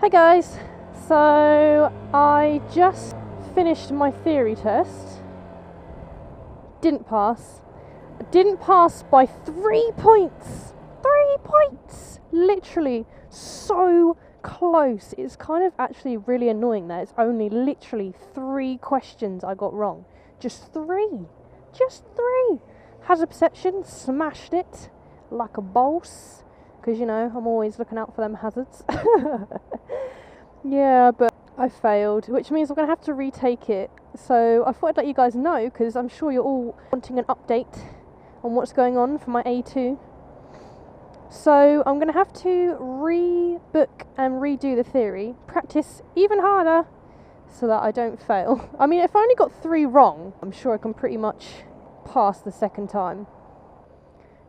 Hi guys, so I just finished my theory test. Didn't pass by 3 points. 3 points! Literally so close. It's kind of actually really annoying that it's only literally 3 questions I got wrong. Just three. Hazard perception, smashed it like a boss. Because, you know, I'm always looking out for them hazards. Yeah, but I failed, which means I'm going to have to retake it. So I thought I'd let you guys know, because I'm sure you're all wanting an update on what's going on for my A2. So I'm going to have to rebook and redo the theory, practice even harder so that I don't fail. I mean, if I only got 3 wrong, I'm sure I can pretty much pass the second time.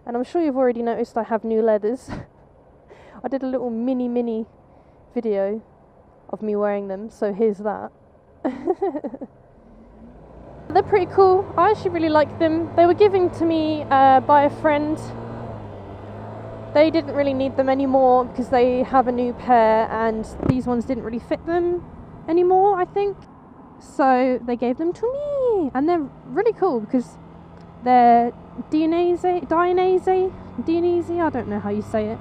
And I'm sure you've already noticed I have new leathers. I did a little mini video of me wearing them, so here's that. They're pretty cool. I actually really like them. They were given to me by a friend. They didn't really need them anymore because they have a new pair and these ones didn't really fit them anymore, I think. So they gave them to me, and they're really cool because they're Dionysi, I don't know how you say it.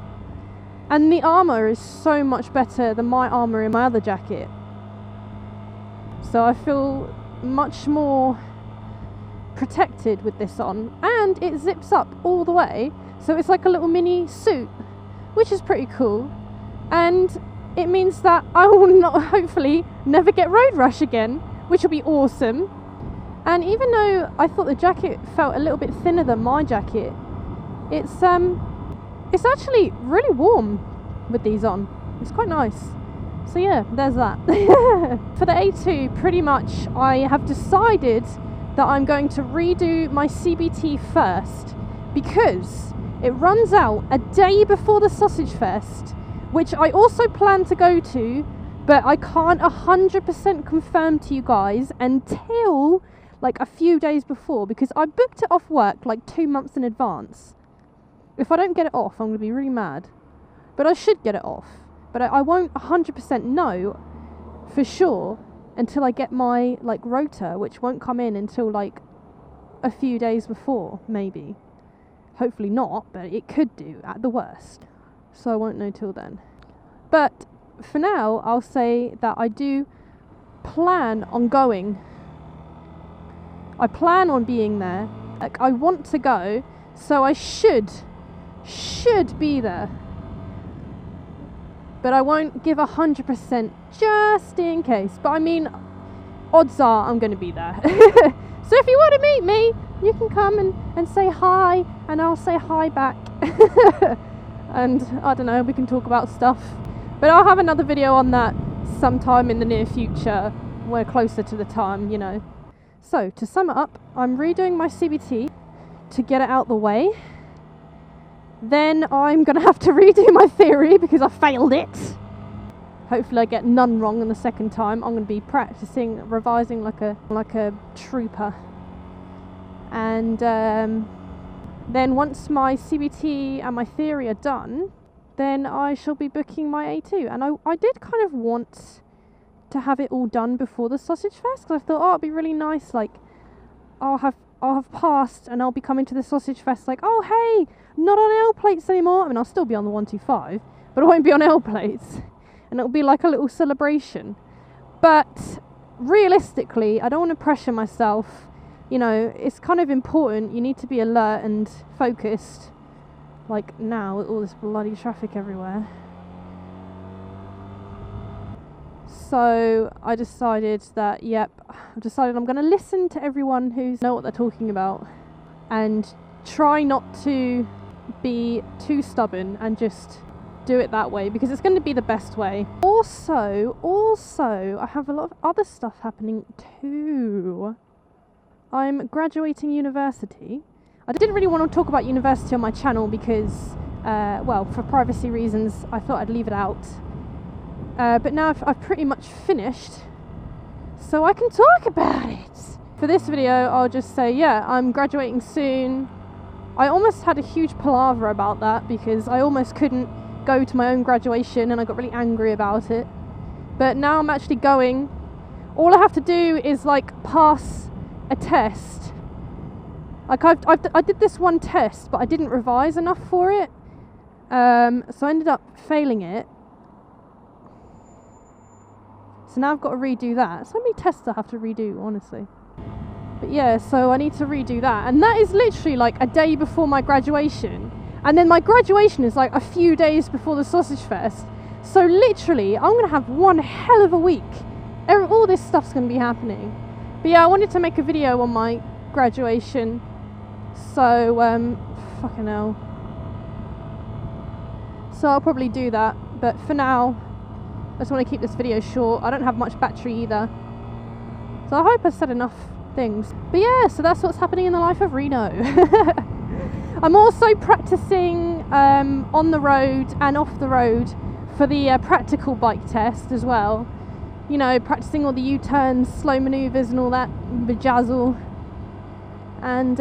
And the armour is so much better than my armour in my other jacket. So I feel much more protected with this on, and it zips up all the way, so it's like a little mini suit, which is pretty cool. And it means that I will not, hopefully, never get road rash again, which will be awesome. And even though I thought the jacket felt a little bit thinner than my jacket, it's actually really warm with these on. It's quite nice. So yeah, there's that. For the A2, pretty much I have decided that I'm going to redo my CBT first, because it runs out a day before the Sausage Fest, which I also plan to go to, but I can't 100% confirm to you guys until like a few days before, because I booked it off work like 2 months in advance. If I don't get it off, I'm going to be really mad. But I should get it off. But I won't 100% know for sure until I get my like rota, which won't come in until like a few days before, maybe. Hopefully not, but it could do at the worst. So I won't know till then. But for now, I'll say that I do plan on going. I plan on being there. Like, I want to go, so I should be there. But I won't give 100% just in case. But I mean, odds are I'm going to be there. So if you want to meet me, you can come and say hi, and I'll say hi back. And I don't know, we can talk about stuff. But I'll have another video on that sometime in the near future. We're closer to the time, you know. So, to sum it up, I'm redoing my CBT to get it out the way. Then I'm going to have to redo my theory because I failed it. Hopefully I get none wrong in the second time. I'm going to be practicing, revising like a trooper. And then once my CBT and my theory are done, then I shall be booking my A2. And I did kind of want to have it all done before the Sausage Fest, because I thought, oh, it'd be really nice, like I'll have passed and I'll be coming to the Sausage Fest like, oh hey, not on L plates anymore. I mean, I'll still be on the 125, but I won't be on L plates, and it'll be like a little celebration. But realistically, I don't want to pressure myself. You know, it's kind of important. You need to be alert and focused, like now with all this bloody traffic everywhere. So I decided that, I'm going to listen to everyone who knows what they're talking about and try not to be too stubborn and just do it that way, because it's going to be the best way. Also, I have a lot of other stuff happening too. I'm graduating university. I didn't really want to talk about university on my channel because, for privacy reasons, I thought I'd leave it out. But now I've pretty much finished, so I can talk about it. For this video, I'll just say, yeah, I'm graduating soon. I almost had a huge palaver about that because I almost couldn't go to my own graduation and I got really angry about it. But now I'm actually going. All I have to do is like pass a test. Like I did this one test, but I didn't revise enough for it. So I ended up failing it. So now I've got to redo that. So many tests I have to redo, honestly. But yeah, so I need to redo that. And that is literally like a day before my graduation. And then my graduation is like a few days before the Sausage Fest. So literally, I'm going to have one hell of a week. All this stuff's going to be happening. But yeah, I wanted to make a video on my graduation. So, fucking hell. So I'll probably do that. But for now, I just want to keep this video short. I don't have much battery either. So I hope I said enough things. But yeah, so that's what's happening in the life of Reeno. I'm also practicing on the road and off the road for the practical bike test as well. You know, practicing all the U-turns, slow manoeuvres and all that bejazzle. And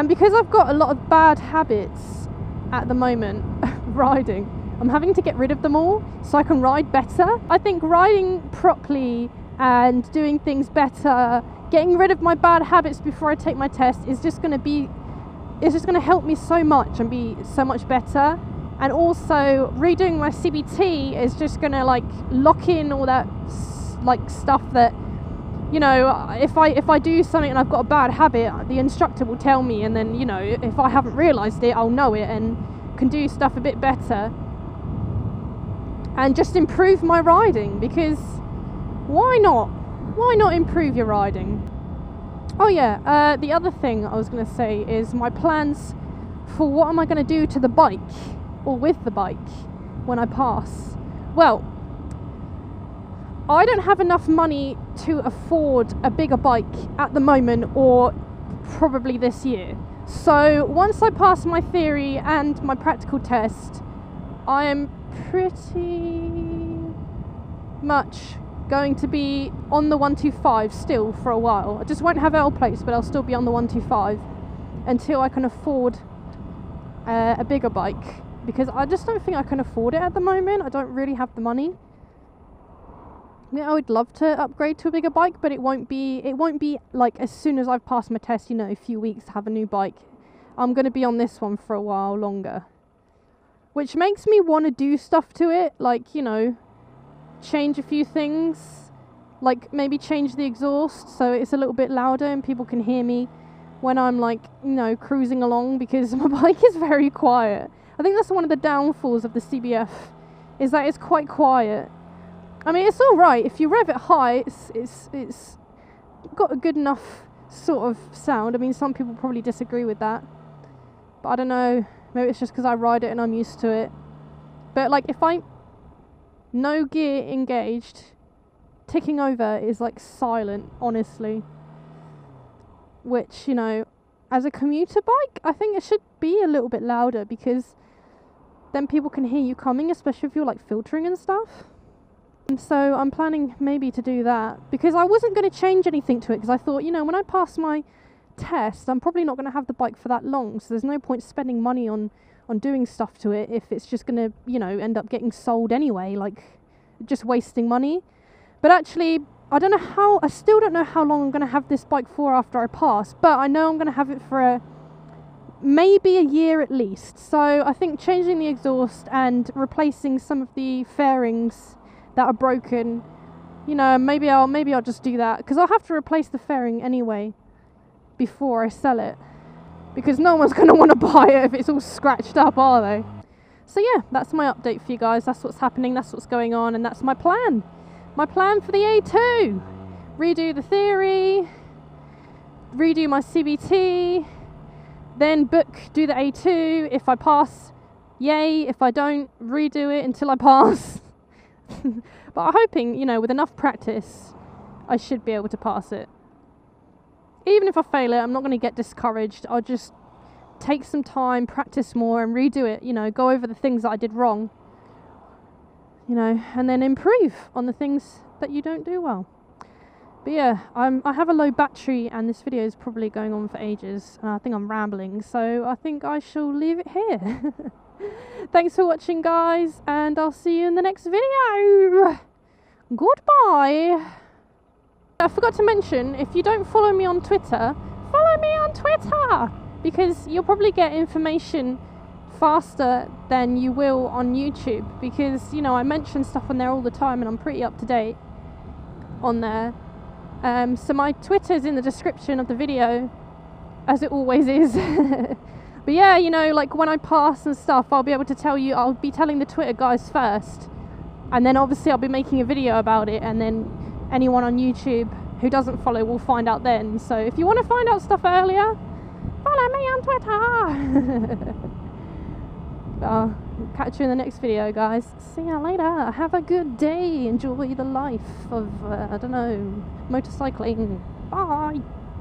because I've got a lot of bad habits at the moment riding, I'm having to get rid of them all so I can ride better. I think riding properly and doing things better, getting rid of my bad habits before I take my test is just going to help me so much and be so much better. And also redoing my CBT is just going to like lock in all that like stuff that, you know, if I do something and I've got a bad habit, the instructor will tell me, and then, you know, if I haven't realised it, I'll know it and can do stuff a bit better and just improve my riding, because why not improve your riding? Oh yeah, the other thing I was going to say is my plans for what am I going to do to the bike or with the bike when I pass. Well, I don't have enough money to afford a bigger bike at the moment, or probably this year. So once I pass my theory and my practical test, I am pretty much going to be on the 125 still for a while. I just won't have L plates, but I'll still be on the 125 until I can afford a bigger bike, because I just don't think I can afford it at the moment. I don't really have the money. Yeah, I would love to upgrade to a bigger bike, but it won't be like as soon as I've passed my test, you know, a few weeks to have a new bike. I'm going to be on this one for a while longer, which makes me want to do stuff to it, like, you know, change a few things, like maybe change the exhaust so it's a little bit louder and people can hear me when I'm, like, you know, cruising along, because my bike is very quiet. I think that's one of the downfalls of the CBF, is that it's quite quiet. I mean, it's all right if you rev it high. It's got a good enough sort of sound. I mean, some people probably disagree with that, but I don't know. Maybe it's just because I ride it and I'm used to it. But like, if I no gear engaged, ticking over is like silent, honestly. Which, you know, as a commuter bike, I think it should be a little bit louder, because then people can hear you coming, especially if you're like filtering and stuff. And so I'm planning maybe to do that, because I wasn't going to change anything to it, because I thought, you know, when I pass my test, I'm probably not going to have the bike for that long, so there's no point spending money on doing stuff to it if it's just going to, you know, end up getting sold anyway, like just wasting money. But actually, I still don't know how long I'm going to have this bike for after I pass, but I know I'm going to have it for maybe a year at least. So I think changing the exhaust and replacing some of the fairings that are broken, you know, maybe I'll just do that, because I'll have to replace the fairing anyway before I sell it, because no one's going to want to buy it if it's all scratched up, are they? So yeah, that's my update for you guys. That's what's happening, that's what's going on, and that's my plan. My plan for the A2. Redo the theory, redo my CBT, then do the A2. If I pass, yay. If I don't, redo it until I pass. But I'm hoping, you know, with enough practice, I should be able to pass it. Even if I fail it, I'm not going to get discouraged. I'll just take some time, practice more, and redo it, you know, go over the things that I did wrong, you know, and then improve on the things that you don't do well. But yeah, I have a low battery, and this video is probably going on for ages, and I think I'm rambling, so I think I shall leave it here. Thanks for watching, guys, and I'll see you in the next video. Goodbye. I forgot to mention, if you don't follow me on Twitter, follow me on Twitter, because you'll probably get information faster than you will on YouTube, because, you know, I mention stuff on there all the time and I'm pretty up to date on there. So my Twitter's in the description of the video, as it always is. But yeah, you know, like when I pass and stuff, I'll be able to tell you, I'll be telling the Twitter guys first, and then obviously I'll be making a video about it, and then anyone on YouTube who doesn't follow will find out then. So if you want to find out stuff earlier, follow me on Twitter. I'll catch you in the next video, guys. See you later. Have a good day. Enjoy the life of, I don't know, motorcycling. Bye.